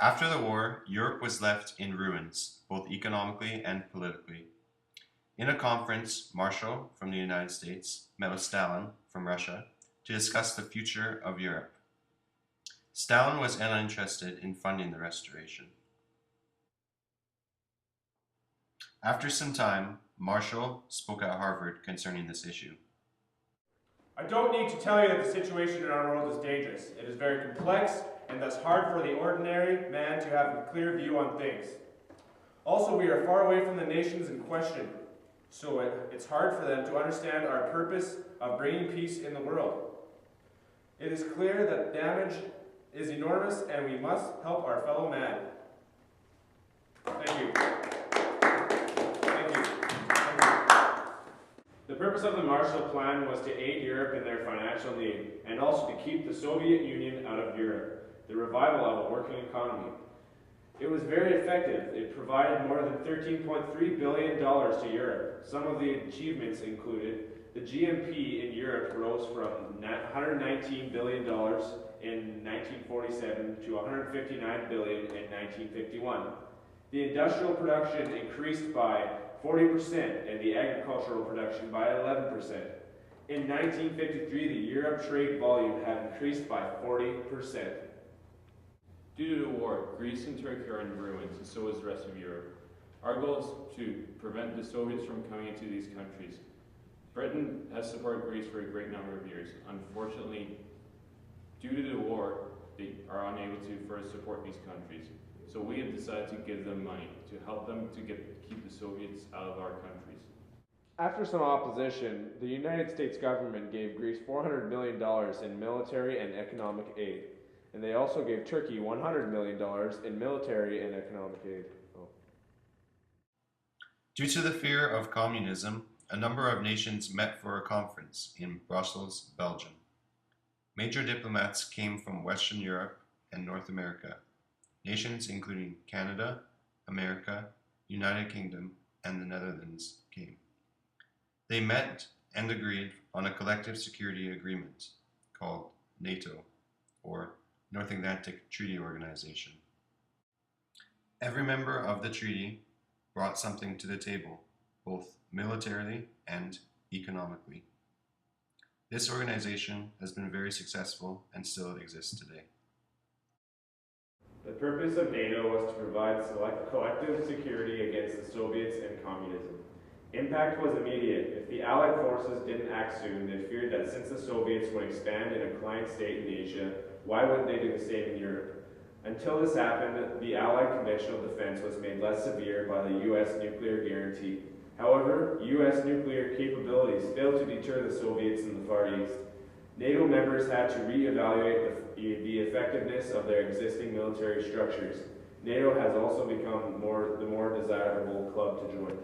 After the war, Europe was left in ruins, both economically and politically. In a conference, Marshall from the United States met with Stalin from Russia to discuss the future of Europe. Stalin was uninterested in funding the restoration. After some time, Marshall spoke at Harvard concerning this issue. I don't need to tell you that the situation in our world is dangerous. It is very complex and thus hard for the ordinary man to have a clear view on things. Also, we are far away from the nations in question, so it's hard for them to understand our purpose of bringing peace in the world. It is clear that damage is enormous and we must help our fellow man. Thank you. Thank you. The purpose of the Marshall Plan was to aid Europe in their financial need and also to keep the Soviet Union out of Europe, the revival of a working economy. It was very effective. It provided more than $13.3 billion to Europe. Some of the achievements included the GNP in Europe rose from $119 billion in 1947 to $159 billion in 1951. The industrial production increased by 40% and the agricultural production by 11%. In 1953, the Europe trade volume had increased by 40%. Due to the war, Greece and Turkey are in ruins, and so is the rest of Europe. Our goal is to prevent the Soviets from coming into these countries. Britain has supported Greece for a great number of years. Unfortunately, due to the war, they are unable to further support these countries. So we have decided to give them money to help them to keep the Soviets out of our countries. After some opposition, the United States government gave Greece $400 million in military and economic aid, and they also gave Turkey $100 million in military and economic aid. Due to the fear of communism, a number of nations met for a conference in Brussels, Belgium. Major diplomats came from Western Europe and North America. Nations including Canada, America, United Kingdom, and the Netherlands came. They met and agreed on a collective security agreement called NATO, or North Atlantic Treaty Organization. Every member of the treaty brought something to the table, both militarily and economically. This organization has been very successful and still exists today. The purpose of NATO was to provide collective security against the Soviets and communism. Impact was immediate. If the Allied forces didn't act soon, they feared that since the Soviets would expand in a client state in Asia, why wouldn't they do the same in Europe? Until this happened, the Allied conventional defense was made less severe by the U.S. nuclear guarantee. However, U.S. nuclear capabilities failed to deter the Soviets in the Far East. NATO members had to reevaluate the effectiveness of their existing military structures. NATO has also become the more desirable club to join.